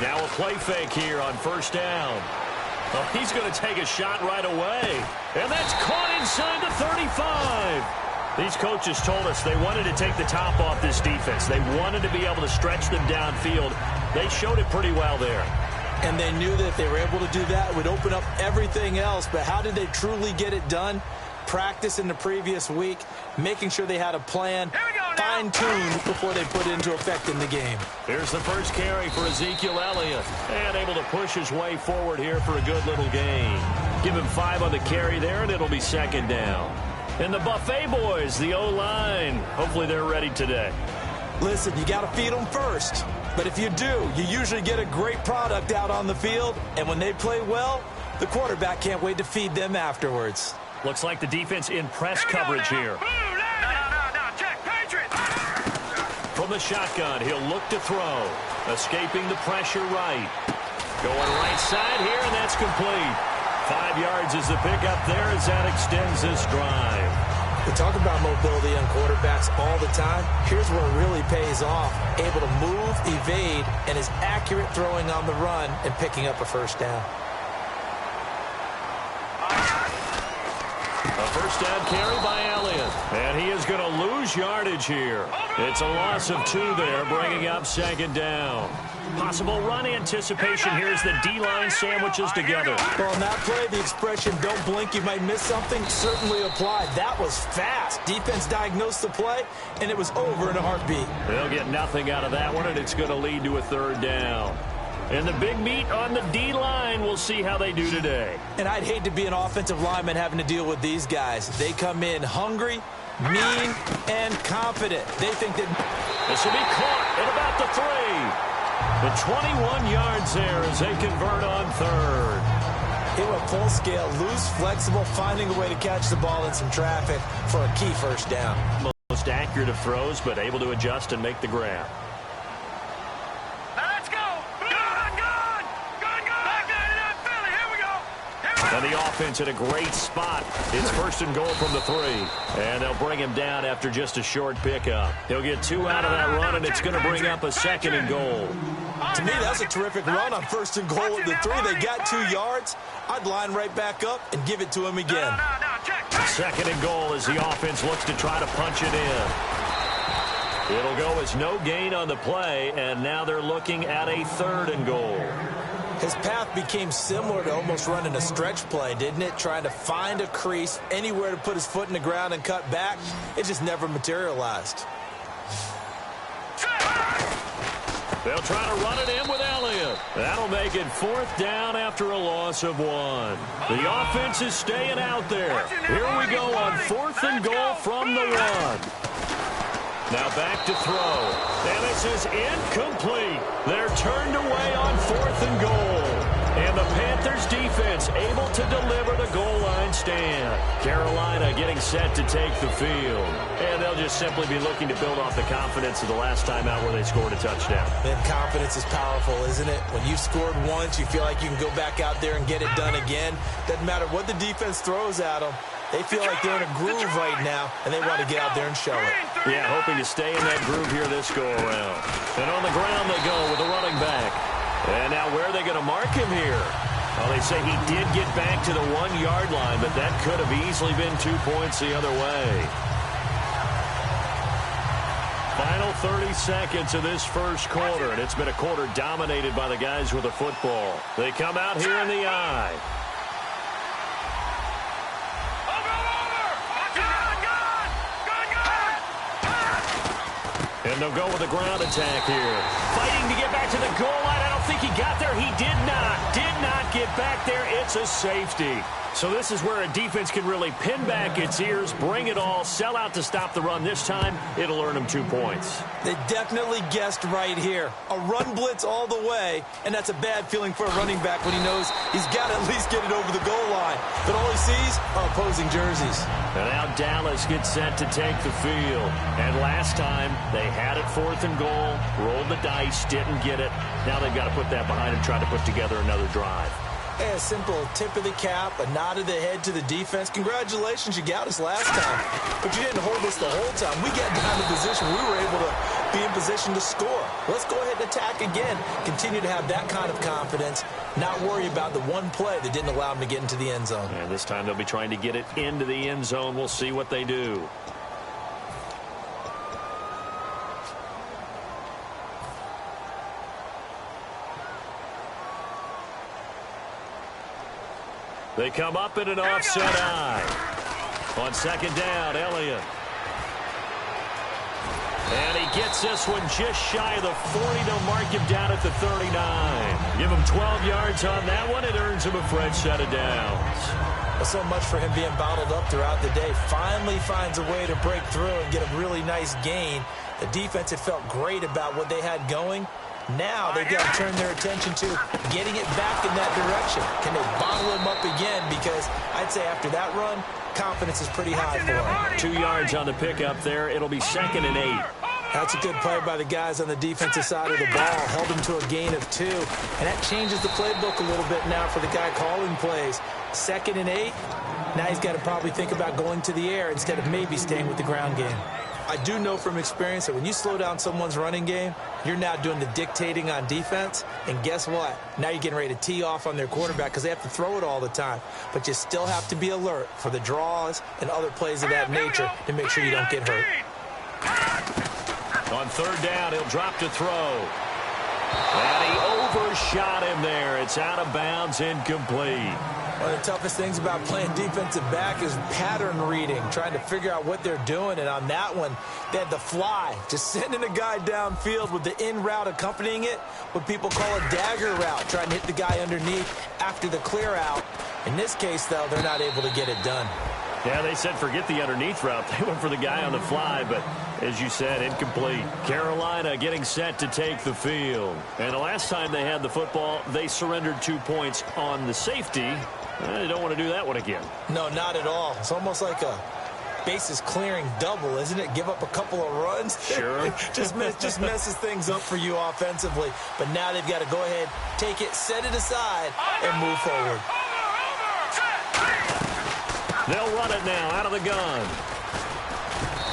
Now a play fake here on first down. Oh, he's going to take a shot right away. And that's caught inside the 35. These coaches told us they wanted to take the top off this defense. They wanted to be able to stretch them downfield. They showed it pretty well there. And they knew that if they were able to do that, it would open up everything else. But how did they truly get it done? Practice in the previous week, making sure they had a plan, fine-tuned before they put it into effect in the game. Here's the first carry for Ezekiel Elliott. And able to push his way forward here for a good little gain. Give him 5 on the carry there, and it'll be second down. And the Buffet boys, the O-line, hopefully they're ready today. Listen, you got to feed them first. But if you do, you usually get a great product out on the field. And when they play well, the quarterback can't wait to feed them afterwards. Looks like the defense in press coverage here. Check, Patriots. From the shotgun, he'll look to throw. Escaping the pressure right. Going right side here, and that's complete. 5 yards is the pickup there as that extends this drive. We talk about mobility on quarterbacks all the time. Here's where it really pays off. Able to move, evade, and is accurate throwing on the run and picking up a first down. A first down carry by Elliott. And he is going to lose yardage here. It's a loss of 2 there, bringing up second down. Possible run anticipation here as the D-line sandwiches together. Well, on that play, the expression, don't blink, you might miss something, certainly applied. That was fast. Defense diagnosed the play, and it was over in a heartbeat. They'll get nothing out of that one, and it's going to lead to a third down. And the big meat on the D-line, we'll see how they do today. And I'd hate to be an offensive lineman having to deal with these guys. They come in hungry, mean, and confident. They think that this will be caught at about the 3. The 21 yards there as they convert on third. It went full scale, loose, flexible, finding a way to catch the ball in some traffic for a key first down. Most accurate of throws, but able to adjust and make the grab. Let's go. Good. Back there, Philly. Here we go. And the offense in a great spot. It's first and goal from the 3. And they'll bring him down after just a short pickup. He'll get 2 out of that run, and it's going to bring up a second and goal. To me, that's a terrific run on first and goal at the 3. They got 2 yards. I'd line right back up and give it to him again. Second and goal as the offense looks to try to punch it in. It'll go as no gain on the play, and now they're looking at a third and goal. His path became similar to almost running a stretch play, didn't it? Trying to find a crease, anywhere to put his foot in the ground and cut back. It just never materialized. They'll try to run it in with Elliott. That'll make it 4th down after a loss of 1. The offense is staying out there. Here we go on 4th and goal from the 1. Now back to throw. And this is incomplete. They're turned away on 4th and goal. And the Panthers defense able to deliver the goal line stand. Carolina getting set to take the field. And they'll just simply be looking to build off the confidence of the last time out where they scored a touchdown. And confidence is powerful, isn't it? When you've scored once, you feel like you can go back out there and get it done again. Doesn't matter what the defense throws at them. They feel like they're in a groove right now, and they want to get out there and show it. Yeah, hoping to stay in that groove here this go-around. And on the ground they go with the running back. And now where are they going to mark him here? Well, they say he did get back to the 1-yard line, but that could have easily been 2 points the other way. Final 30 seconds of this first quarter, and it's been a quarter dominated by the guys with the football. They come out here in the eye. And they'll go with a ground attack here. Fighting to get back to the goal line. I don't think he got there. He did not. Did not get back there. It's a safety. So this is where a defense can really pin back its ears, bring it all, sell out to stop the run. This time, it'll earn them 2 points. They definitely guessed right here. A run blitz all the way, and that's a bad feeling for a running back when he knows he's got to at least get it over the goal line. But all he sees are opposing jerseys. And now Dallas gets set to take the field. And last time, they had it 4th and goal, rolled the dice, didn't get it. Now they've got to put that behind and try to put together another drive. A simple tip of the cap, a nod of the head to the defense. Congratulations, you got us last time, but you didn't hold us the whole time. We got down to position. We were able to be in position to score. Let's go ahead and attack again. Continue to have that kind of confidence, not worry about the one play that didn't allow them to get into the end zone. And this time they'll be trying to get it into the end zone. We'll see what they do. They come up in an offset eye. On second down, Elliott. And he gets this one just shy of the 40. They'll mark him down at the 39. Give him 12 yards on that one. It earns him a fresh set of downs. Well, so much for him being bottled up throughout the day. Finally finds a way to break through and get a really nice gain. The defense had felt great about what they had going. Now they've got to turn their attention to getting it back in that direction. Can they bottle him up again? Because I'd say after that run, confidence is pretty high for him. 2 yards on the pickup there. It'll be 2nd and 8. That's a good play by the guys on the defensive side of the ball. Held him to a gain of 2. And that changes the playbook a little bit now for the guy calling plays. 2nd and 8. Now he's got to probably think about going to the air instead of maybe staying with the ground game. I do know from experience that when you slow down someone's running game, you're now doing the dictating on defense. And guess what? Now you're getting ready to tee off on their quarterback because they have to throw it all the time. But you still have to be alert for the draws and other plays of that nature to make sure you don't get hurt. On third down, he'll drop to throw. And he overshot him there. It's out of bounds, incomplete. One of the toughest things about playing defensive back is pattern reading, trying to figure out what they're doing. And on that one, they had the fly, just sending a guy downfield with the in route accompanying it, what people call a dagger route, trying to hit the guy underneath after the clear out. In this case, though, they're not able to get it done. Yeah, they said forget the underneath route. They went for the guy on the fly, but as you said, incomplete. Carolina getting set to take the field. And the last time they had the football, they surrendered 2 points on the safety. They don't want to do that one again. No, not at all. It's almost like a bases clearing double, isn't it? Give up a couple of runs. Sure. just messes things up for you offensively. But now they've got to go ahead, take it, set it aside, and move forward. They'll run it now out of the gun.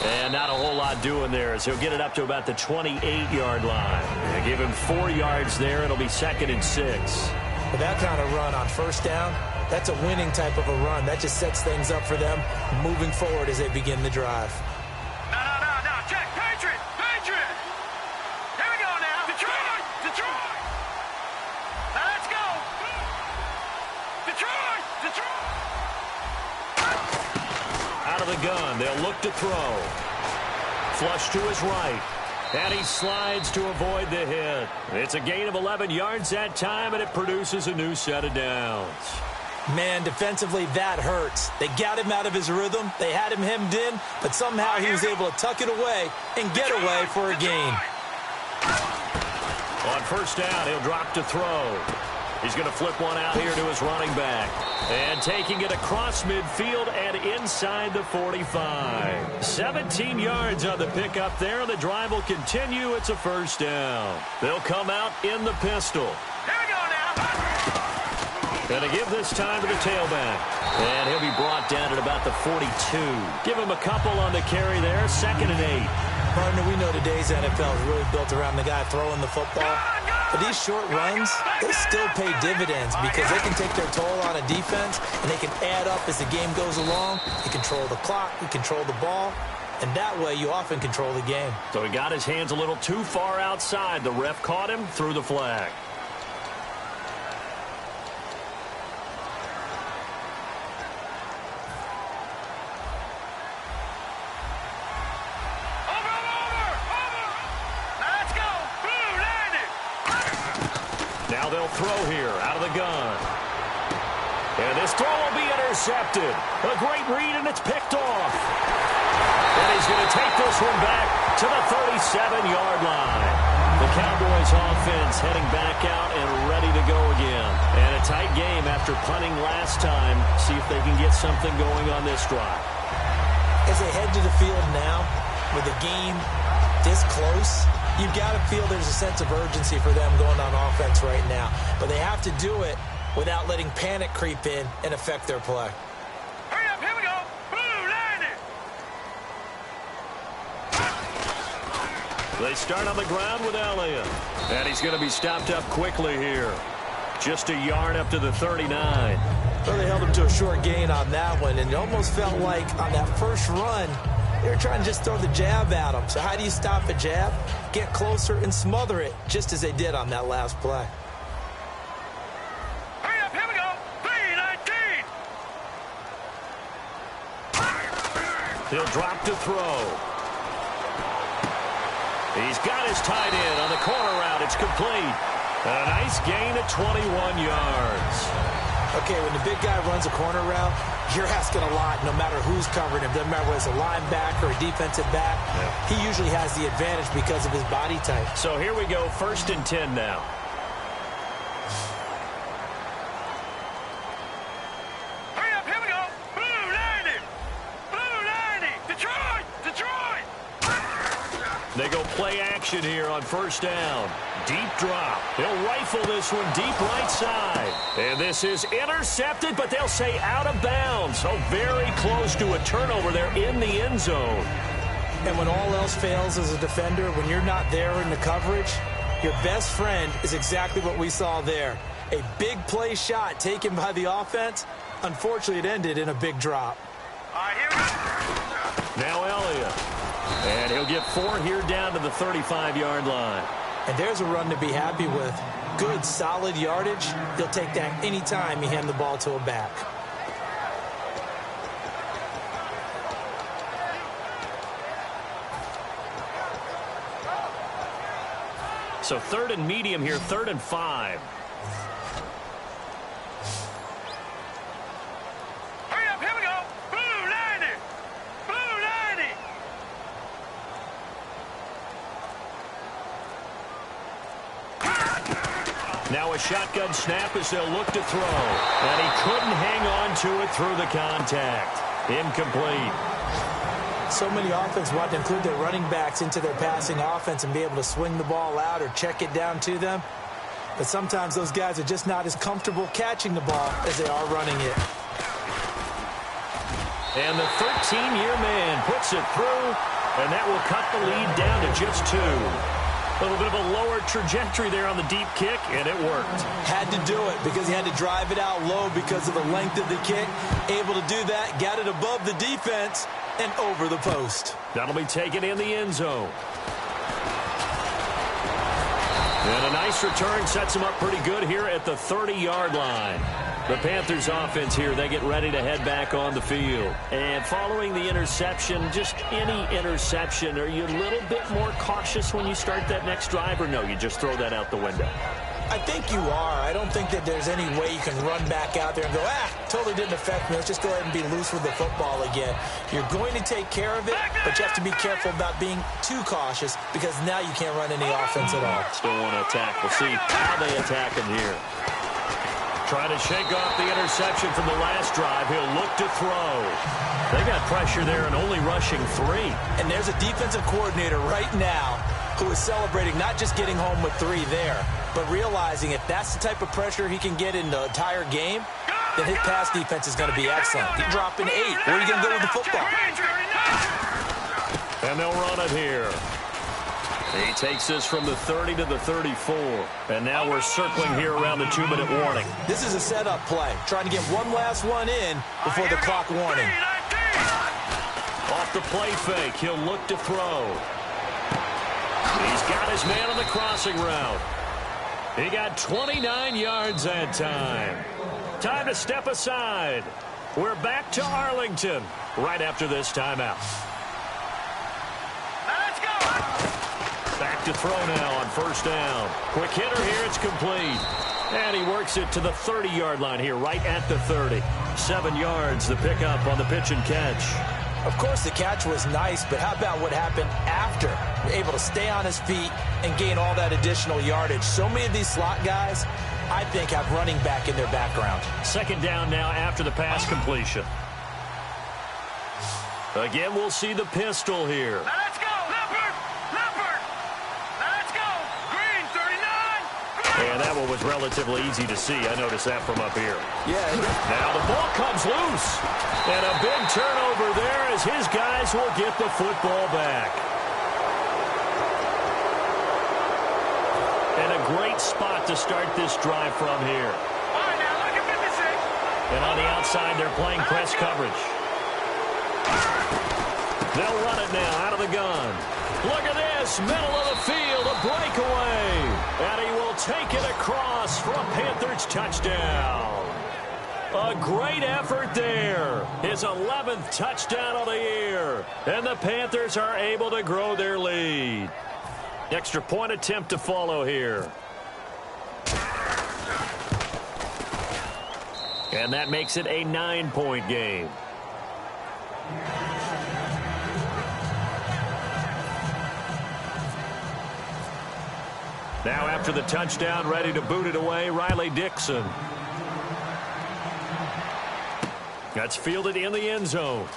And not a whole lot doing there as he'll get it up to about the 28-yard line. They give him 4 yards there. It'll be 2nd and 6. With that kind of run on first down, that's a winning type of a run. That just sets things up for them moving forward as they begin the drive. No. Check. Patriot. Here we go now. Detroit. Now let's go. Detroit. Out of the gun. They'll look to throw. Flush to his right. And he slides to avoid the hit. It's a gain of 11 yards that time, and it produces a new set of downs. Man, defensively, that hurts. They got him out of his rhythm. They had him hemmed in, but somehow he was able to tuck it away and get away for a gain. On first down, he'll drop to throw. He's going to flip one out here to his running back. And taking it across midfield and inside the 45. 17 yards on the pickup there. The drive will continue. It's a first down. They'll come out in the pistol. Here we go now. And to give this time to the tailback. And he'll be brought down at about the 42. Give him a couple on the carry there. 2nd and 8. Partner, we know today's NFL is really built around the guy throwing the football. But these short runs, they still pay dividends because they can take their toll on a defense and they can add up as the game goes along. You control the clock, you control the ball, and that way you often control the game. So he got his hands a little too far outside. The ref caught him, threw the flag. They'll throw here out of the gun. And this throw will be intercepted. A great read, and it's picked off. And he's going to take this one back to the 37-yard line. The Cowboys offense heading back out and ready to go again. And a tight game after punting last time. See if they can get something going on this drive. As they head to the field now, with the game this close, you've got to feel there's a sense of urgency for them going on offense right now. But they have to do it without letting panic creep in and affect their play. Hurry up, here we go. Blue, line it. They start on the ground with Elliott. And he's going to be stopped up quickly here. Just a yard up to the 39. Well, they held him to a short gain on that one, and it almost felt like on that first run, they were trying to just throw the jab at him. So how do you stop a jab? Get closer and smother it, just as they did on that last play. Hurry up, here we go. 3-19. He'll drop to throw. He's got his tight end on the corner route. It's complete. A nice gain of 21 yards. Okay, when the big guy runs a corner route, you're asking a lot no matter who's covering him. Doesn't matter whether it's a linebacker or a defensive back. Yeah. He usually has the advantage because of his body type. So here we go, 1st and 10 now. Hurry up, here we go. Blue, 90. Blue, 90. Detroit, Detroit. They go play action here on 1st down. Deep drop. He'll rifle this one deep right side. And this is intercepted, but they'll say out of bounds. So very close to a turnover there in the end zone. And when all else fails as a defender, when you're not there in the coverage, your best friend is exactly what we saw there. A big play shot taken by the offense. Unfortunately, it ended in a big drop. All right, here we go. Now Elliott. And he'll get 4 here down to the 35-yard line. And there's a run to be happy with. Good, solid yardage. He'll take that anytime you hand the ball to a back. So 3rd and medium here, 3rd and 5. Hurry up, here we go. Blue, 90. Blue, 90. Now a shotgun snap as they'll look to throw. And he couldn't hang on to it through the contact. Incomplete. So many offenses want to include their running backs into their passing offense and be able to swing the ball out or check it down to them. But sometimes those guys are just not as comfortable catching the ball as they are running it. And the 13-year man puts it through, and that will cut the lead down to just 2. A little bit of a lower trajectory there on the deep kick, and it worked. Had to do it because he had to drive it out low because of the length of the kick. Able to do that, got it above the defense and over the post. That'll be taken in the end zone. And a nice return sets him up pretty good here at the 30-yard line. The Panthers offense here, they get ready to head back on the field. And following the interception, just any interception, are you a little bit more cautious when you start that next drive, or no, you just throw that out the window? I think you are. I don't think that there's any way you can run back out there and go, totally didn't affect me. Let's just go ahead and be loose with the football again. You're going to take care of it, but you have to be careful about being too cautious because now you can't run any offense at all. Still want to attack. We'll see how they attack him here. Trying to shake off the interception from the last drive. He'll look to throw. They got pressure there and only rushing 3. And there's a defensive coordinator right now who is celebrating not just getting home with 3 there, but realizing if that's the type of pressure he can get in the entire game, then his pass defense is going to be excellent. You're dropping 8. Where are you going to go with the football? And they'll run it here. He takes this from the 30 to the 34. And now we're circling here around the 2-minute warning. This is a setup play. Trying to get one last one in before the clock warning. Off the play fake, he'll look to throw. He's got his man on the crossing route. He got 29 yards that time. Time to step aside. We're back to Arlington right after this timeout. Let's go. Back to throw now on 1st down. Quick hitter here, it's complete. And he works it to the 30-yard line here, right at the 30. 7 yards, the pickup on the pitch and catch. Of course, the catch was nice, but how about what happened after? Able to stay on his feet and gain all that additional yardage. So many of these slot guys, I think, have running back in their background. 2nd down now after the pass completion. Again, we'll see the pistol here. Now let's go. Leopard. Leopard. Now let's go. Green, 39. And that one was was relatively easy to see. I noticed that from up here. Yeah. Now the ball comes loose. And a big turnover there as his guys will get the football back. And a great spot to start this drive from here. All right, now look at Madisyn. And on the outside, they're playing press coverage. They'll run it now out of the gun. Look at this, middle of the field, a breakaway. And he will take it across for a Panthers touchdown. A great effort there. His 11th touchdown of the year. And the Panthers are able to grow their lead. Extra point attempt to follow here. And that makes it a 9-point game. Now after the touchdown, ready to boot it away, Riley Dixon. That's fielded in the end zone.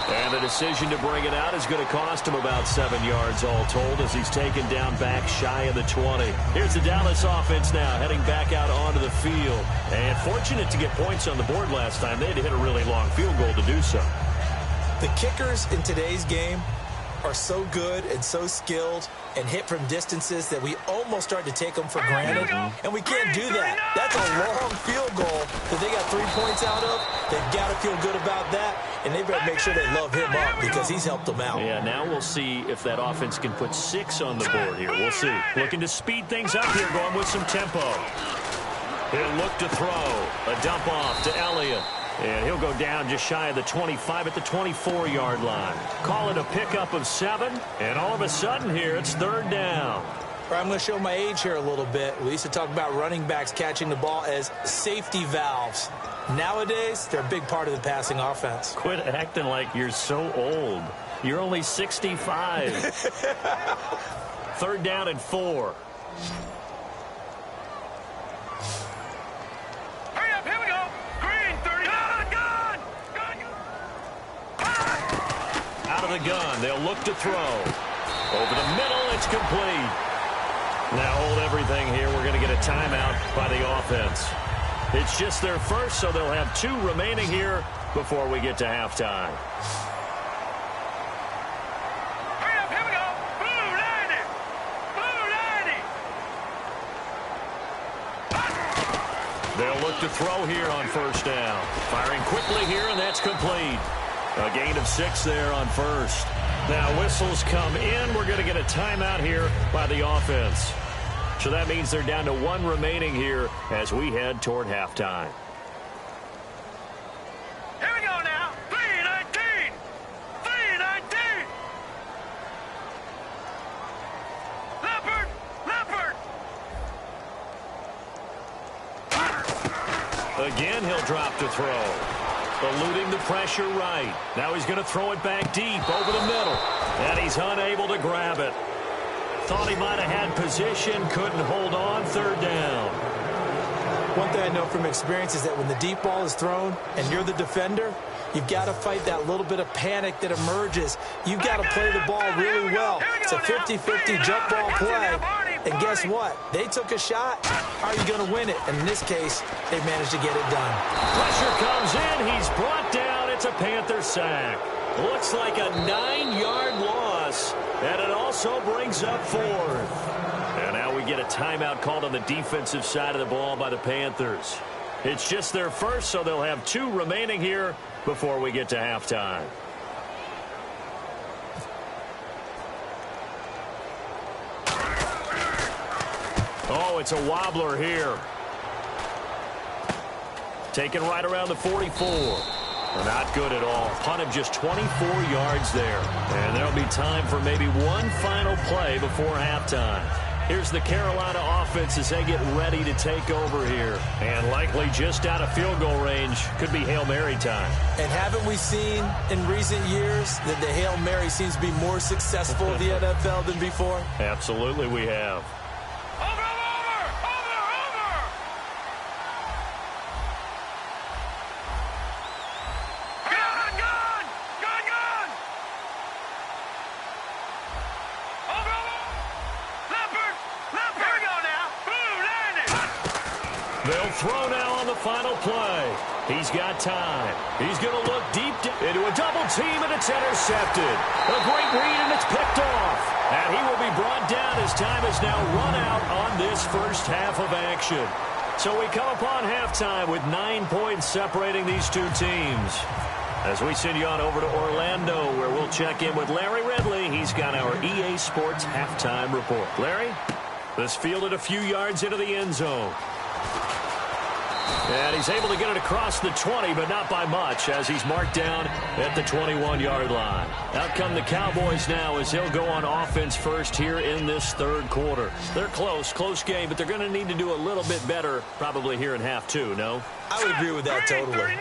And the decision to bring it out is going to cost him about 7 yards all told as he's taken down back shy of the 20. Here's the Dallas offense now heading back out onto the field. And fortunate to get points on the board last time. They had to hit a really long field goal to do so. The kickers in today's game are so good and so skilled and hit from distances that we almost start to take them for granted. And we can't do that. That's a long field goal that they got 3 points out of. They've got to feel good about that. And they better make sure they love him up because he's helped them out. Yeah, now we'll see if that offense can put 6 on the board here. We'll see. Looking to speed things up here, going with some tempo. He'll look to throw. A dump off to Elliott. And he'll go down just shy of the 25 at the 24-yard line. Call it a pickup of 7. And all of a sudden here, it's 3rd down. I'm going to show my age here a little bit. We used to talk about running backs catching the ball as safety valves. Nowadays, they're a big part of the passing offense. Quit acting like you're so old. You're only 65. 3rd down and 4. Hurry up, here we go. Green, 30. Gun. Out of the gun, they'll look to throw. Over the middle, it's complete. Now hold everything here. We're going to get a timeout by the offense. It's just their first, so they'll have 2 remaining here before we get to halftime. Hurry up, here we go. Blue 90. Blue 90. They'll look to throw here on 1st down. Firing quickly here, and that's complete. A gain of 6 there on 1st. Now whistles come in. We're going to get a timeout here by the offense. So that means they're down to 1 remaining here as we head toward halftime. Here we go now. 3:19. 3:19. Leopard. Again, he'll drop to throw. Eluding the pressure right. Now he's going to throw it back deep over the middle. And he's unable to grab it. Thought he might have had position, couldn't hold on. 3rd down. One thing I know from experience is that when the deep ball is thrown and you're the defender, you've got to fight that little bit of panic that emerges. You've got to play the ball really well. It's a 50-50 jump ball play. And guess what? They took a shot. How are you going to win it? And in this case, they managed to get it done. Pressure comes in. He's brought down. It's a Panther sack. Looks like a 9-yard loss. And it also brings up 4th. And now we get a timeout called on the defensive side of the ball by the Panthers. It's just their first, so they'll have 2 remaining here before we get to halftime. Oh, it's a wobbler here. Taken right around the 44. Not good at all. Punt of just 24 yards there. And there'll be time for maybe one final play before halftime. Here's the Carolina offense as they get ready to take over here. And likely just out of field goal range. Could be Hail Mary time. And haven't we seen in recent years that the Hail Mary seems to be more successful in the NFL than before? Absolutely we have. They'll throw now on the final play. He's got time. He's going to look deep into a double team, and it's intercepted. A great read, and it's picked off. And he will be brought down as time is now run out on this first half of action. So we come upon halftime with 9 points separating these two teams. As we send you on over to Orlando, where we'll check in with Larry Ridley. He's got our EA Sports halftime report. Larry, this fielded a few yards into the end zone. And he's able to get it across the 20, but not by much, as he's marked down at the 21-yard line. Out come the Cowboys now as he'll go on offense first here in this third quarter. They're close game, but they're going to need to do a little bit better probably here in half two, no? I would agree with that totally.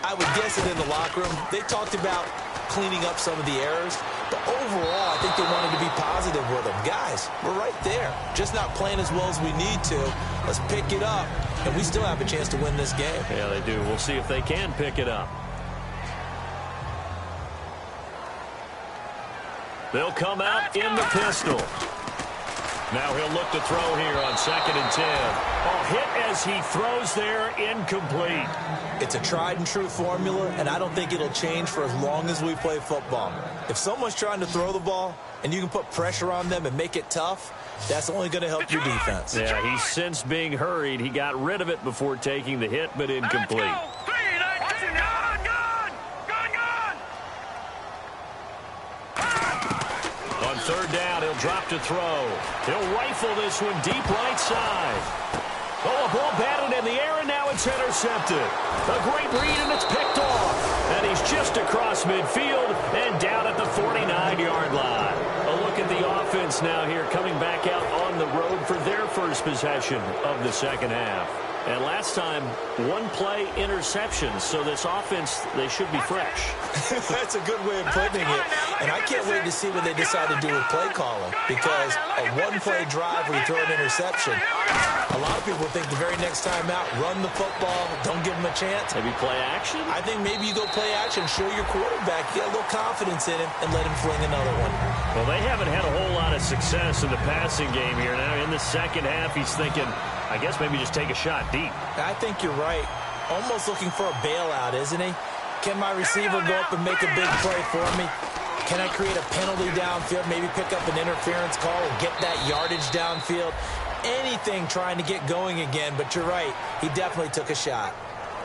I would guess it in the locker room. They talked about cleaning up some of the errors, but overall, I think they wanted to be positive with them. Guys, we're right there. Just not playing as well as we need to. Let's pick it up, and we still have a chance to win this game. Yeah, they do. We'll see if they can pick it up. They'll come out in the pistol. Now he'll look to throw here on 2nd and 10. Oh, hit as he throws there, incomplete. It's a tried and true formula, and I don't think it'll change for as long as we play football. If someone's trying to throw the ball and you can put pressure on them and make it tough, that's only going to help your defense. Yeah, he's since being hurried. He got rid of it before taking the hit, but incomplete. On 3rd down, he'll drop to throw. He'll rifle this one deep right side. Oh, a ball batted in the air, and now it's intercepted. A great read, and it's picked off. And he's just across midfield and down at the 49-yard line. A look at the offense now here, coming back out on the road for their first possession of the second half. And last time, 1-play interception. So this offense, they should be fresh. That's a good way of putting it. And I can't wait to see what they decide to do with play calling. Because a 1-play drive where you throw an interception, a lot of people think the very next time out, run the football, don't give them a chance. Maybe play action? I think maybe you go play action, show your quarterback, get a little confidence in him, and let him fling another one. Well, they haven't had a whole lot of success in the passing game here. Now, in the second half, he's thinking, I guess maybe just take a shot deep. I think you're right. Almost looking for a bailout, isn't he? Can my receiver go up and make a big play for me? Can I create a penalty downfield, maybe pick up an interference call and get that yardage downfield? Anything trying to get going again, but you're right. He definitely took a shot.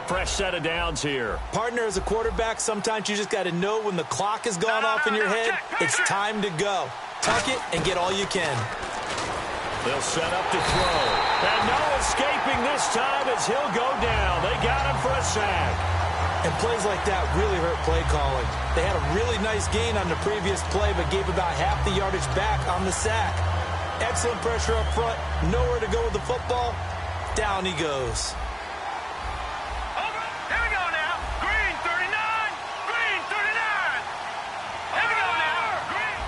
Fresh set of downs here. Partner, as a quarterback, sometimes you just got to know when the clock has gone off in your head, it's time to go. Tuck it and get all you can. They'll set up to throw. And no escaping this time as he'll go down. They got him for a sack. And plays like that really hurt play calling. They had a really nice gain on the previous play, but gave about half the yardage back on the sack. Excellent pressure up front. Nowhere to go with the football. Down he goes. Here we go now. Green 39. Green 39. Here we go now. Green.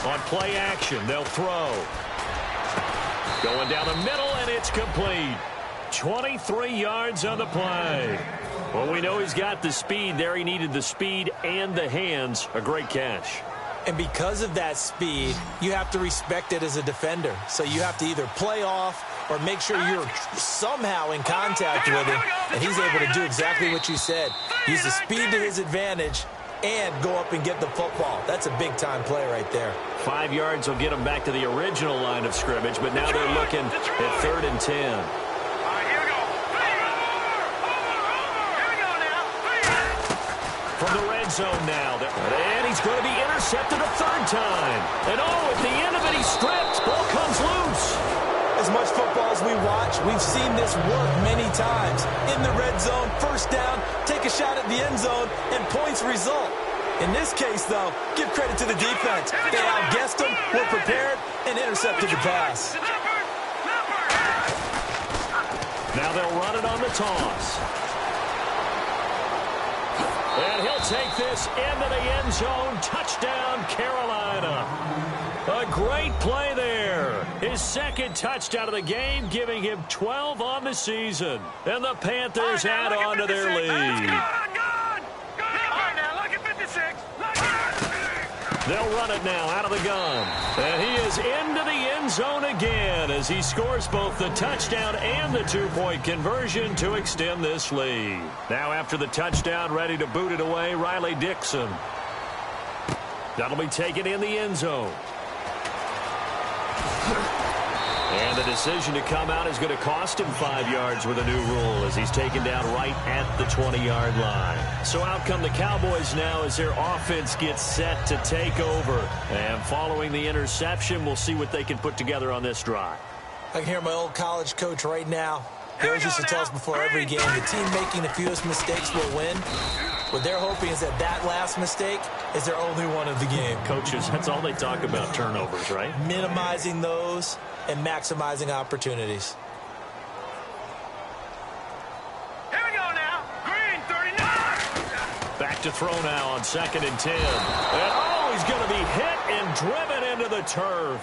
On play action, they'll throw. Going down the middle, and it's complete. 23 yards on the play. Well, we know he's got the speed there. He needed the speed and the hands. A great catch. And because of that speed, you have to respect it as a defender. So you have to either play off or make sure you're somehow in contact with him. And he's able to do exactly what you said. Use the speed to his advantage and go up and get the football. That's a big-time play right there. 5 yards will get him back to the original line of scrimmage, but now they're looking at 3rd and 10. From the red zone now. And he's going to be intercepted a 3rd time. And at the end of it, he's stripped. Ball comes loose. As much football as we watch, we've seen this work many times. In the red zone, 1st down, take a shot at the end zone, and points result. In this case, though, give credit to the defense. They outguessed him, were prepared, and intercepted the pass. Now they'll run it on the toss. And he'll take this into the end zone. Touchdown, Carolina. A great play there. His 2nd touchdown of the game, giving him 12 on the season. And the Panthers add on to their lead. Good. All right, now, look at 56. Look at They'll run it now out of the gun. And he is into the end zone again as he scores both the touchdown and the two-point conversion to extend this lead. Now after the touchdown, ready to boot it away, Riley Dixon. That'll be taken in the end zone. And the decision to come out is going to cost him 5 yards with a new rule as he's taken down right at the 20-yard line. So out come the Cowboys now as their offense gets set to take over. And following the interception, we'll see what they can put together on this drive. I can hear my old college coach right now. He always used to tell us before every game, the team making the fewest mistakes will win. What they're hoping is that that last mistake is their only one of the game. Coaches, that's all they talk about, turnovers, right? Minimizing those and maximizing opportunities. Here we go now. Green, 39. Back to throw now on 2nd and 10. And he's going to be hit and driven into the turf.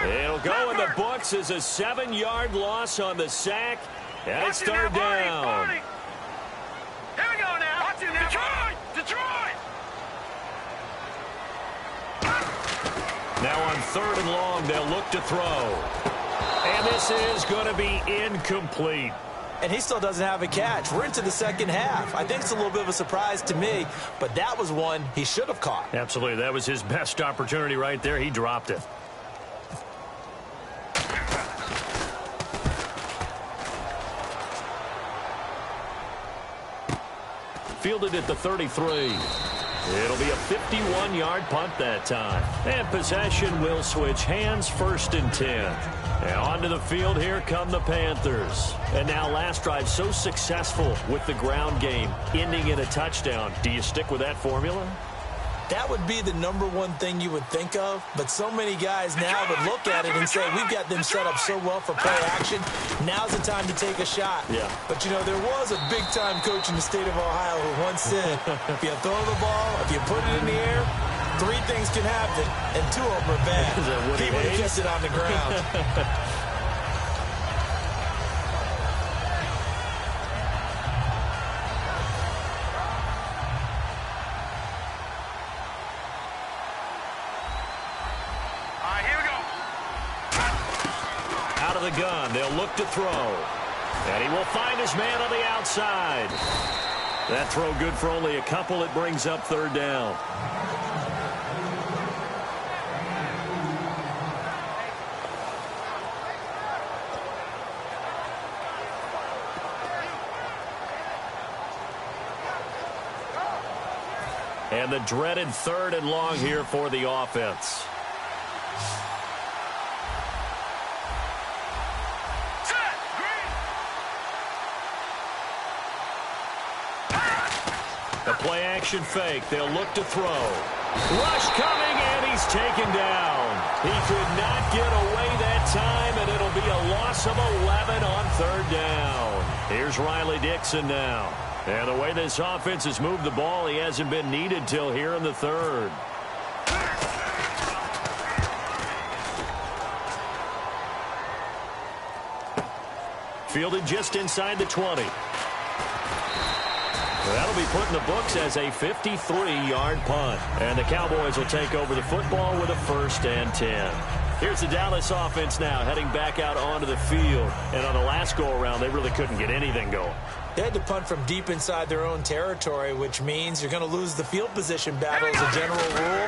It'll go in the books as a 7-yard loss on the sack. And it's third down. Here we go now. Watch it now. Detroit. Now on 3rd and long, they'll look to throw. And this is going to be incomplete. And he still doesn't have a catch. We're into the second half. I think it's a little bit of a surprise to me, but that was one he should have caught. Absolutely. That was his best opportunity right there. He dropped it. Fielded at the 33. It'll be a 51-yard punt that time. And possession will switch hands, 1st and 10. And onto the field, here come the Panthers. And now last drive so successful with the ground game, ending in a touchdown. Do you stick with that formula? That would be the number one thing you would think of, but so many guys now would look at it and say, we've got them set up so well for play action. Now's the time to take a shot. Yeah. But, you know, there was a big-time coach in the state of Ohio who once said, if you throw the ball, if you put it in the air, 3 things can happen, and 2 of them are bad. He would have kept it on the ground. The gun. They'll look to throw. And he will find his man on the outside. That throw good for only a couple. It brings up 3rd down. And the dreaded 3rd and long here for the offense. A play-action fake. They'll look to throw. Rush coming, and he's taken down. He could not get away that time, and it'll be a loss of 11 on 3rd down. Here's Riley Dixon now. And the way this offense has moved the ball, he hasn't been needed till here in the 3rd. Fielded just inside the 20. That'll be put in the books as a 53-yard punt. And the Cowboys will take over the football with a 1st and 10. Here's the Dallas offense now heading back out onto the field. And on the last go-around, they really couldn't get anything going. They had to punt from deep inside their own territory, which means you're going to lose the field position battle as a general rule.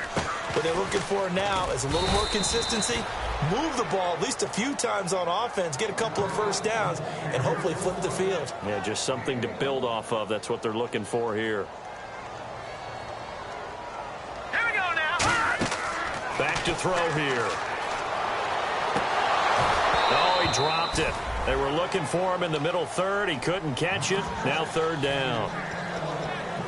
What they're looking for now is a little more consistency, move the ball at least a few times on offense, get a couple of 1st downs, and hopefully flip the field. Yeah, just something to build off of. That's what they're looking for here. Here we go now. Back to throw here. Oh, he dropped it. They were looking for him in the middle 3rd. He couldn't catch it. Now 3rd down.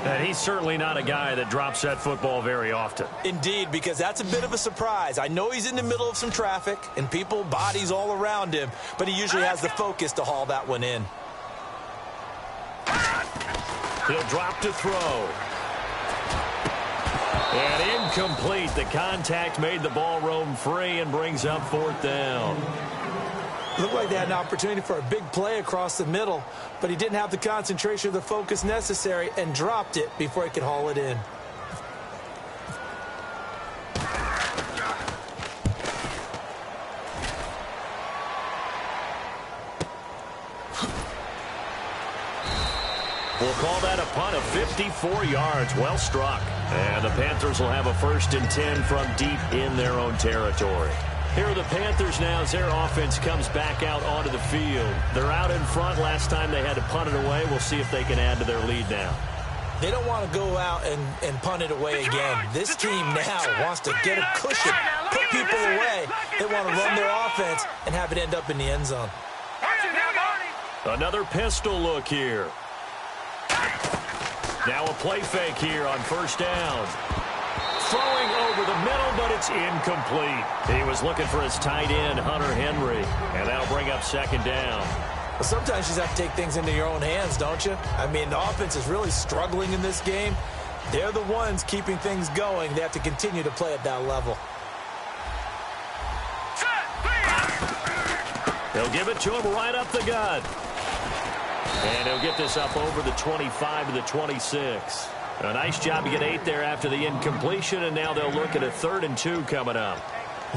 And he's certainly not a guy that drops that football very often. Indeed, because that's a bit of a surprise. I know he's in the middle of some traffic and people, bodies all around him, but he usually has the focus to haul that one in. He'll drop to throw. And incomplete. The contact made the ball roam free and brings up 4th down. Looked like they had an opportunity for a big play across the middle, but he didn't have the concentration or the focus necessary and dropped it before he could haul it in. We'll call that a punt of 54 yards. Well struck. And the Panthers will have a 1st and 10 from deep in their own territory. Here are the Panthers now as their offense comes back out onto the field. They're out in front. Last time they had to punt it away. We'll see if they can add to their lead now. They don't want to go out and punt it away again. This team now wants to get a cushion, put people away. They want to run their offense and have it end up in the end zone. Another pistol look here. Now a play fake here on 1st down. Throwing over the middle, but it's incomplete. He was looking for his tight end, Hunter Henry, and that'll bring up 2nd down. Well, sometimes you just have to take things into your own hands, don't you? I mean, the offense is really struggling in this game. They're the ones keeping things going. They have to continue to play at that level. They'll give it to him right up the gut. And he'll get this up over the 25 to the 26. A nice job to get 8 there after the incompletion, and now they'll look at a 3rd and 2 coming up.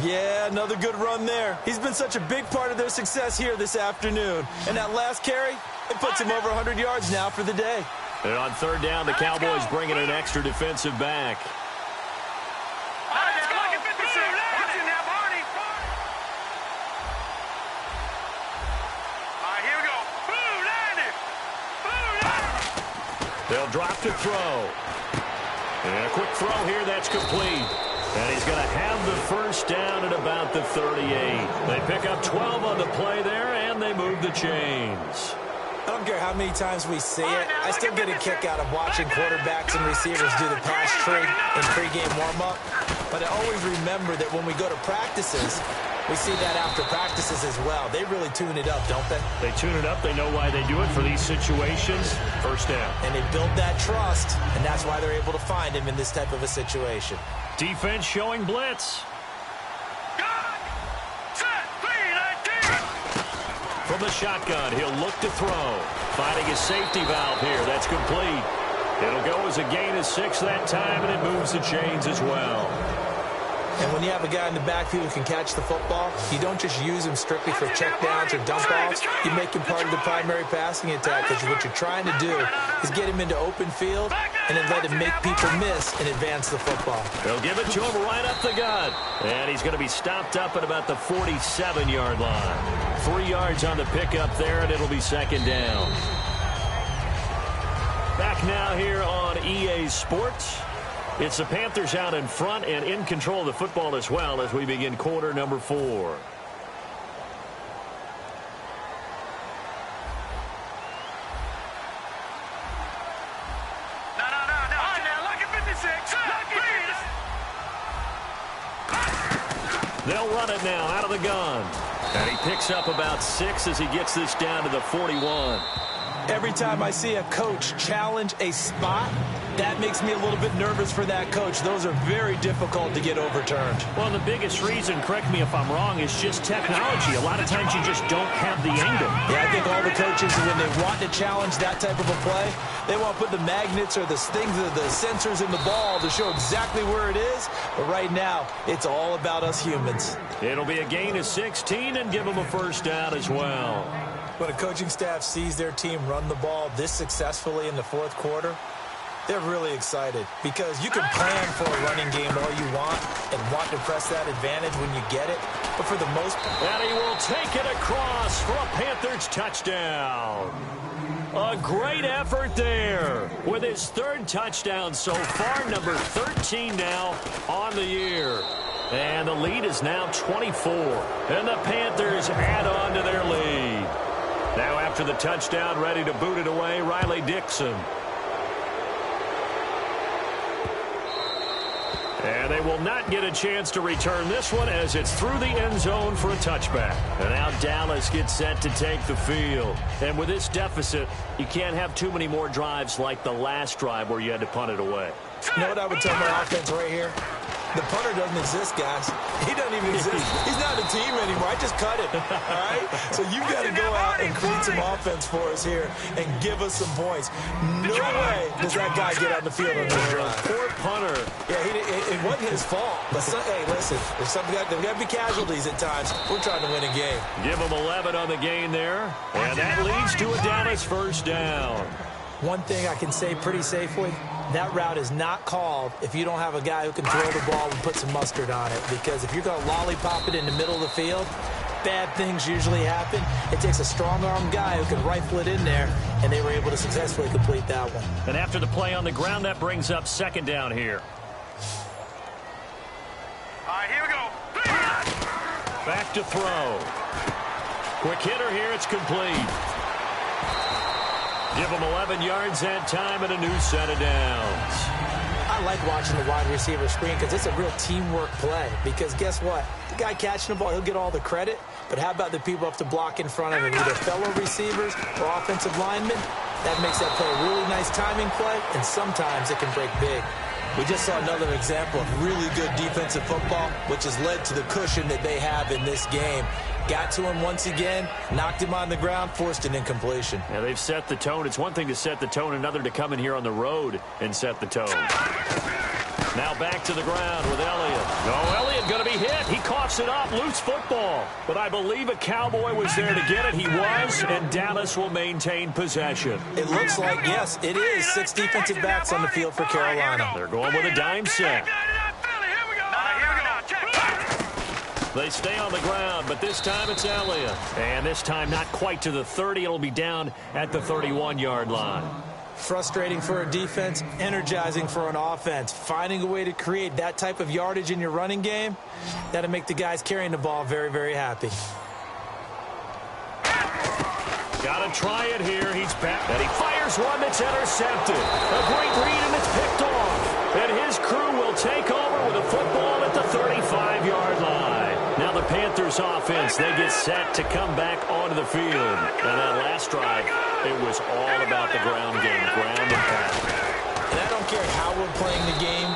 Yeah, another good run there. He's been such a big part of their success here this afternoon. And that last carry, it puts him over 100 yards now for the day. And on 3rd down, the Cowboys bring in an extra defensive back. They'll drop to throw. And a quick throw here, that's complete. And he's going to have the 1st down at about the 38. They pick up 12 on the play there, and they move the chains. I don't care how many times we see it. I still get a kick out of watching quarterbacks and receivers do the pass tree in pregame warm-up. But I always remember that when we go to practices, we see that after practices as well. They really tune it up, don't they? They tune it up. They know why they do it for these situations. 1st down. And they build that trust, and that's why they're able to find him in this type of a situation. Defense showing blitz. From the shotgun, he'll look to throw. Finding his safety valve here. That's complete. It'll go as a gain of 6 that time, and it moves the chains as well. And when you have a guy in the backfield who can catch the football, you don't just use him strictly for checkdowns or dump-offs. You make him part of the primary passing attack, because what you're trying to do is get him into open field and then let him make people miss and advance the football. They'll give it to him right up the gut. And he's going to be stopped up at about the 47-yard line. 3 yards on the pickup there, and it'll be 2nd down. Back now here on EA Sports. It's the Panthers out in front and in control of the football as well as we begin quarter number 4. They'll run it now out of the gun. And he picks up about 6 as he gets this down to the 41. Every time I see a coach challenge a spot, that makes me a little bit nervous for that coach. Those are very difficult to get overturned. Well, the biggest reason, correct me if I'm wrong, is just technology. A lot of times you just don't have the angle. Yeah, I think all the coaches, when they want to challenge that type of a play, they want to put the magnets or the things, the sensors in the ball to show exactly where it is. But right now, it's all about us humans. It'll be a gain of 16 and give them a 1st down as well. When a coaching staff sees their team run the ball this successfully in the 4th quarter, they're really excited, because you can plan for a running game all you want and want to press that advantage when you get it. But for the most part... And he will take it across for a Panthers touchdown. A great effort there with his 3rd touchdown so far, number 13 now on the year. And the lead is now 24. And the Panthers add on to their lead. Now after the touchdown, ready to boot it away, Riley Dixon. And they will not get a chance to return this one as it's through the end zone for a touchback. And now Dallas gets set to take the field. And with this deficit, you can't have too many more drives like the last drive where you had to punt it away. You know what I would tell my offense right here? The punter doesn't exist, guys. He doesn't even exist. He's not a team anymore. I just cut it, all right? So you've got to go out and create some offense for us here and give us some points. No way does that guy get on the field on this drive. Poor punter. Yeah, it wasn't his fault. But, hey, listen, there's got to be casualties at times. We're trying to win a game. Give him 11 on the gain there. And that leads to a Dallas 1st down. One thing I can say pretty safely, that route is not called if you don't have a guy who can throw the ball and put some mustard on it. Because if you're going to lollipop it in the middle of the field, bad things usually happen. It takes a strong-arm guy who can rifle it in there, and they were able to successfully complete that one. And after the play on the ground, that brings up second down here. All right, here we go. Back to throw. Quick hitter here. It's complete. Give him 11 yards that time and a new set of downs. I like watching the wide receiver screen because it's a real teamwork play. Because guess what? The guy catching the ball, he'll get all the credit. But how about the people up to block in front of him, either fellow receivers or offensive linemen? That makes that play a really nice timing play, and sometimes it can break big. We just saw another example of really good defensive football, which has led to the cushion that they have in this game. Got to him once again, knocked him on the ground, forced an incompletion. Yeah, they've set the tone. It's one thing to set the tone, another to come in here on the road and set the tone. Now back to the ground with Elliott. Oh, Elliott going to be hit. He coughs it up. Loose football. But I believe a Cowboy was there to get it. He was, and Dallas will maintain possession. It looks like, yes, it is 6 defensive backs on the field for Carolina. They're going with a dime set. They stay on the ground, but this time it's Elliott. And this time not quite to the 30. It'll be down at the 31-yard line. Frustrating for a defense, energizing for an offense. Finding a way to create that type of yardage in your running game, that'll make the guys carrying the ball very, very happy. Got to try it here. He's back. And he fires one that's intercepted. A great read, and it's picked off. And his crew will take over with a football at the 35-yard line. Now the Panthers offense, they get set to come back onto the field. And that last drive, it was all about the ground game, ground and pound. And I don't care how we're playing the game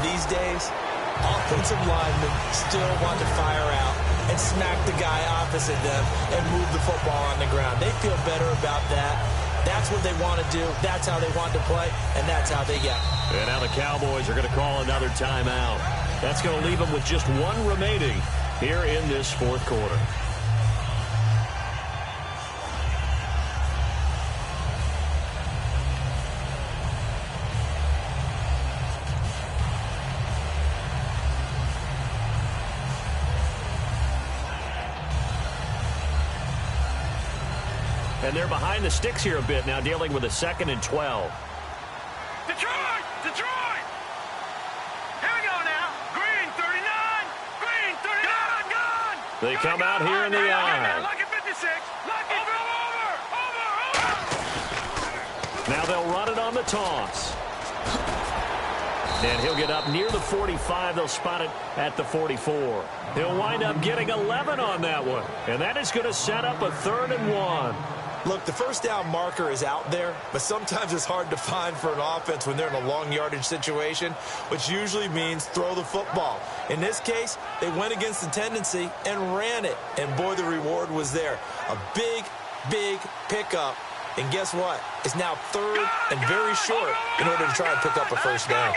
these days, offensive linemen still want to fire out and smack the guy opposite them and move the football on the ground. They feel better about that. That's what they want to do. That's how they want to play, and that's how they get. And now the Cowboys are going to call another timeout. That's going to leave them with just one remaining here in this fourth quarter. And they're behind the sticks here a bit now, dealing with a 2nd and 12. Detroit! Detroit! Here we go now. Green 39. Green 39. Gone! They come out here in the eye. Lucky 56. Lucky over. Now they'll run it on the toss. And he'll get up near the 45. They'll spot it at the 44. He'll wind up getting 11 on that one. And that is going to set up a 3rd and 1. Look, the first down marker is out there, but sometimes it's hard to find for an offense when they're in a long yardage situation, which usually means throw the football. In this case, they went against the tendency and ran it, and boy, the reward was there. A big, big pickup, and guess what? It's now 3rd and very short in order to try and pick up a first down.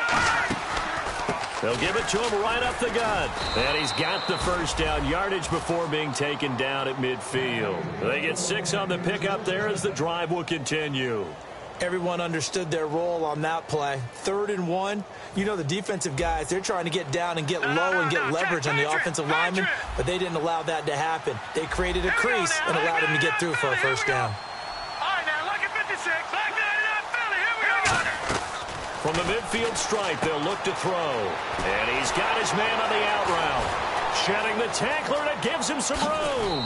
They'll give it to him right up the gut. And he's got the first down, yardage before being taken down at midfield. They get 6 on the pickup there as the drive will continue. Everyone understood their role on that play. 3rd and 1. You know, the defensive guys, they're trying to get down and get low and get leverage on the offensive linemen, but they didn't allow that to happen. They created a crease and allowed him to get through for a first down. All right, now, lucky 56. Lucky 99 Philly. Here we go. From the midfield stripe, they'll look to throw. And he's got his man on the out route. Shedding the tackler, and it gives him some room.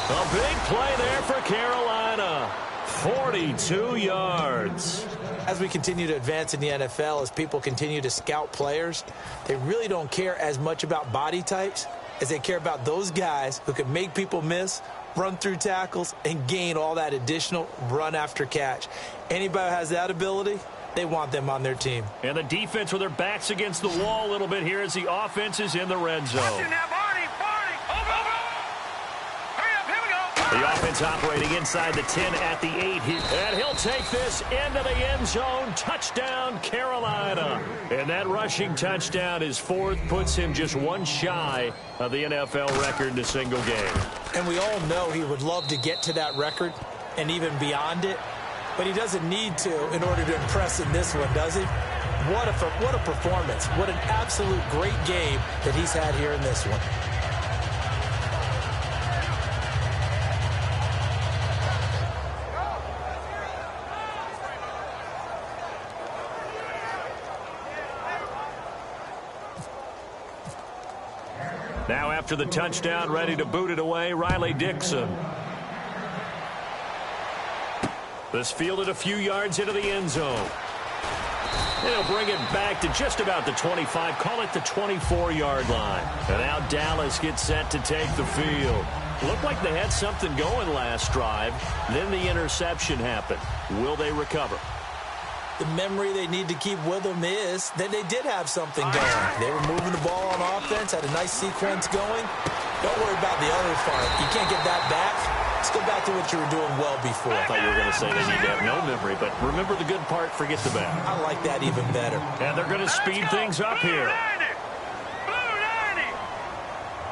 A big play there for Carolina. 42 yards. As we continue to advance in the NFL, as people continue to scout players, they really don't care as much about body types as they care about those guys who can make people miss, run through tackles, and gain all that additional run after catch. Anybody who has that ability, they want them on their team. And the defense with their backs against the wall a little bit here as the offense is in the red zone. The offense operating inside the 10 at the 8 here. And he'll take this into the end zone. Touchdown, Carolina. And that rushing touchdown is 4th, puts him just one shy of the NFL record in a single game. And we all know he would love to get to that record and even beyond it. but he doesn't need to in order to impress in this one, does he? What a performance. What an absolute great game that he's had here in this one. Now after the touchdown, ready to boot it away, Riley Dixon. This fielded a few yards into the end zone. They'll bring it back to just about the 25, call it the 24-yard line. And now Dallas gets set to take the field. Looked like they had something going last drive. Then the interception happened. Will they recover? The memory they need to keep with them is that they did have something going. They were moving the ball on offense, had a nice sequence going. Don't worry about the other part. You can't get that back. Let's go back to what you were doing well before. I thought you were going to say they need to have no memory, but remember the good part, forget the bad. I like that even better. And they're going to speed things up here.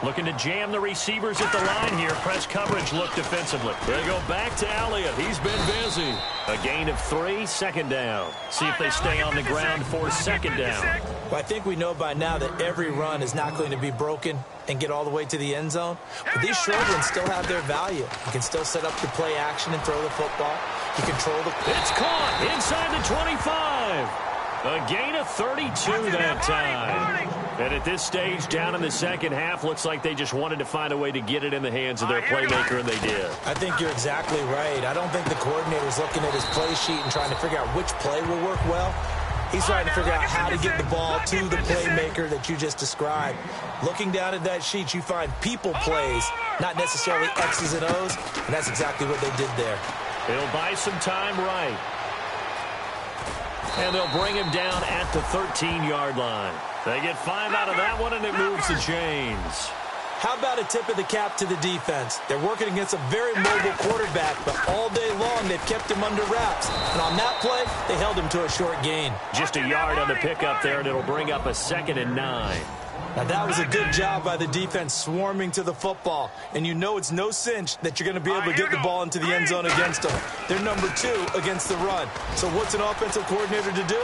Looking to jam the receivers at the line here. Press coverage look defensively. They go back to Elliott. He's been busy. A gain of 3, second down. See if they stay on the ground for second down. Well, I think we know by now that every run is not going to be broken and get all the way to the end zone. But these short ones still have their value. You can still set up the play action and throw the football. You control the... It's caught inside the 25. A gain of 32 that time. And at this stage, down in the second half, looks like they just wanted to find a way to get it in the hands of their playmaker, and they did. I think you're exactly right. I don't think the coordinator's looking at his play sheet and trying to figure out which play will work well. He's trying to figure out how to get the ball to the playmaker that you just described. Looking down at that sheet, you find people plays, not necessarily X's and O's, and that's exactly what they did there. It'll buy some time right. And they'll bring him down at the 13-yard line. They get 5 out of that one, and it moves the chains. How about a tip of the cap to the defense? They're working against a very mobile quarterback, but all day long they've kept him under wraps. And on that play, they held him to a short gain. Just a yard on the pickup there, and it'll bring up a 2nd and 9. Now, that was a good job by the defense swarming to the football. And you know it's no cinch that you're going to be able to get the ball into the end zone against them. They're number 2 against the run. So what's an offensive coordinator to do?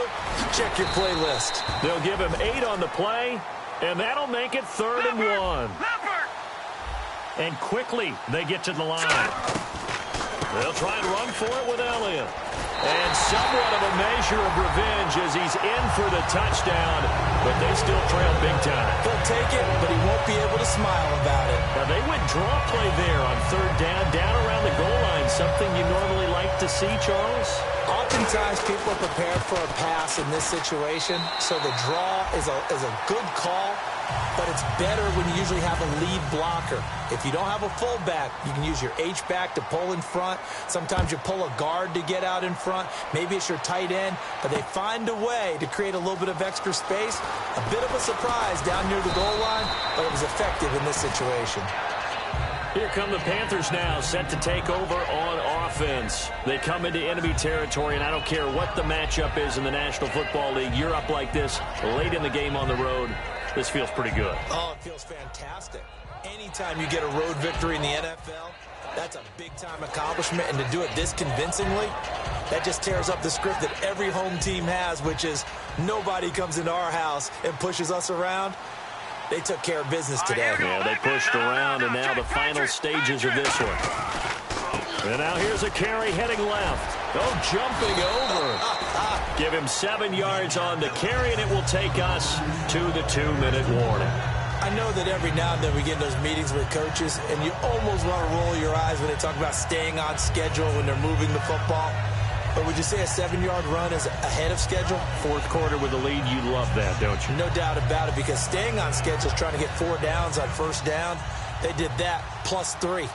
Check your play list. They'll give him 8 on the play, and that'll make it 3rd and 1. And quickly they get to the line. They'll try and run for it with Elliott. And somewhat of a measure of revenge as he's in for the touchdown, but they still trail big time. He'll take it, but he won't be able to smile about it. Now, they went draw play there on 3rd down around the goal line, something you normally like to see, Charles? Oftentimes, people are prepared for a pass in this situation, so the draw is a good call, but it's better when you usually have a lead blocker. If you don't have a fullback, you can use your H-back to pull in front. Sometimes you pull a guard to get out in front. Maybe it's your tight end, but they find a way to create a little bit of extra space. A bit of a surprise down near the goal line, but it was effective in this situation. Here come the Panthers now, set to take over on offense. They come into enemy territory, and I don't care what the matchup is in the National Football League. You're up like this late in the game on the road. This feels pretty good. Oh, it feels fantastic. Anytime you get a road victory in the NFL, that's a big-time accomplishment, and to do it this convincingly, that just tears up the script that every home team has, which is nobody comes into our house and pushes us around. They took care of business today. Yeah, they pushed around, and now the final stages of this one. And now here's a carry heading left. Oh, jumping over. Give him 7 yards on the carry, and it will take us to the 2-minute warning. I know that every now and then we get in those meetings with coaches, and you almost want to roll your eyes when they talk about staying on schedule when they're moving the football. But would you say a 7-yard run is ahead of schedule? 4th quarter with a lead, you love that, don't you? No doubt about it, because staying on schedule is trying to get 4 downs on 1st down. They did that, plus 3.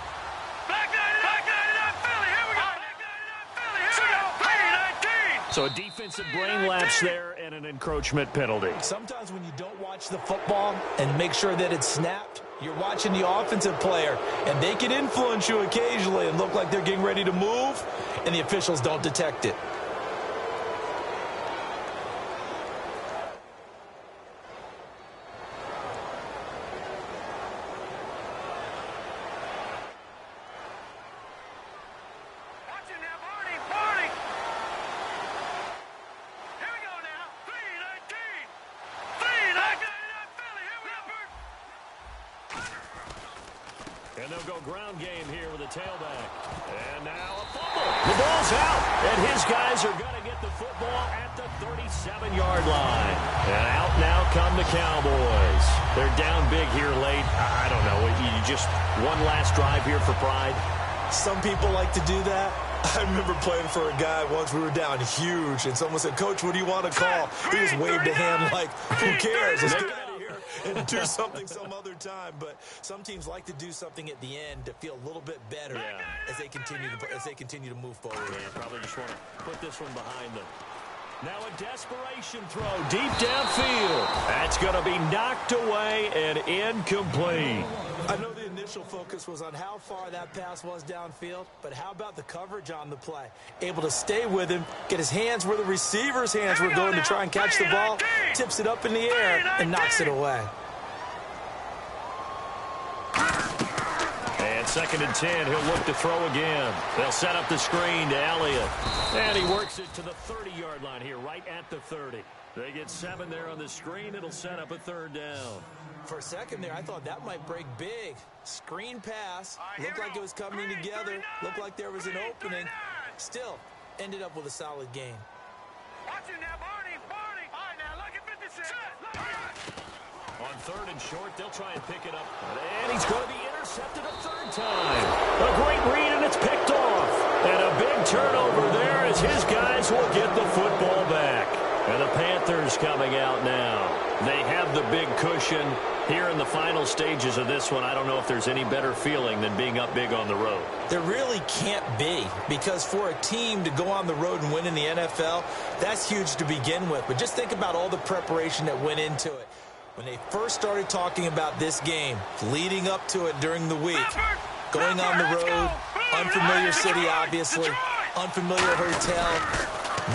So a defensive brain lapse there and an encroachment penalty. Sometimes when you don't watch the football and make sure that it's snapped, you're watching the offensive player, and they can influence you occasionally and look like they're getting ready to move, and the officials don't detect it. And they'll go ground game here with a tailback. And now a fumble. The ball's out. And his guys are going to get the football at the 37-yard line. And out now come the Cowboys. They're down big here late. I don't know. You just one last drive here for pride? Some people like to do that. I remember playing for a guy once. We were down huge, and someone said, "Coach, what do you want to call?" He just waved a hand like, "Who cares? Let's get out of here and do something some other time." But some teams like to do something at the end to feel a little bit better as they continue to move forward. Yeah, probably just want to put this one behind them. Now a desperation throw deep downfield. That's going to be knocked away and incomplete. I know the initial focus was on how far that pass was downfield, but how about the coverage on the play? Able to stay with him, get his hands where the receiver's hands were going to try and catch the ball, tips it up in the air, and knocks it away. And 2nd and 10, he'll look to throw again. They'll set up the screen to Elliott. And he works it to the 30-yard line here, right at the 30. They get 7 there on the screen. It'll set up a 3rd down. For a second there, I thought that might break big. Screen pass. Looked like it was coming together. Looked like there was an opening. Still, ended up with a solid gain. Watch it now, Barney. All right, now, look at 56. On 3rd and short, they'll try and pick it up. And he's going to be intercepted a 3rd time. A great read, and it's picked off. And a big turnover there as his guys will get the football back. And the Panthers coming out now. They have the big cushion here in the final stages of this one. I don't know if there's any better feeling than being up big on the road. There really can't be, because for a team to go on the road and win in the NFL, that's huge to begin with. But just think about all the preparation that went into it. When they first started talking about this game, leading up to it during the week, going on the road, unfamiliar city, obviously, unfamiliar hotel.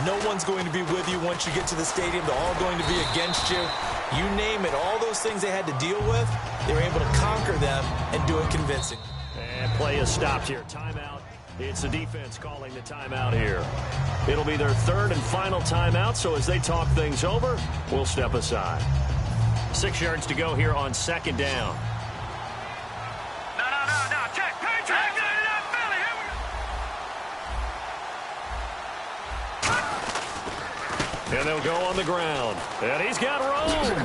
No one's going to be with you once you get to the stadium. They're all going to be against you. You name it, all those things they had to deal with, they were able to conquer them and do it convincing. And play is stopped here. Timeout. It's the defense calling the timeout here. It'll be their 3rd and final timeout, so as they talk things over, we'll step aside. 6 yards to go here on 2nd down. No. Check. Patriot. Philly. Here we go. And they'll go on the ground. And he's got room.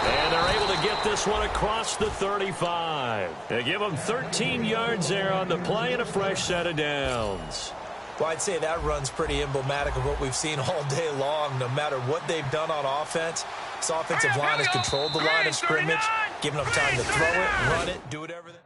And they're able to get this one across the 35. They give them 13 yards there on the play and a fresh set of downs. Well, I'd say that run's pretty emblematic of what we've seen all day long. No matter what they've done on offense, this offensive line has controlled the line of scrimmage, given them time to throw it, run it, do whatever they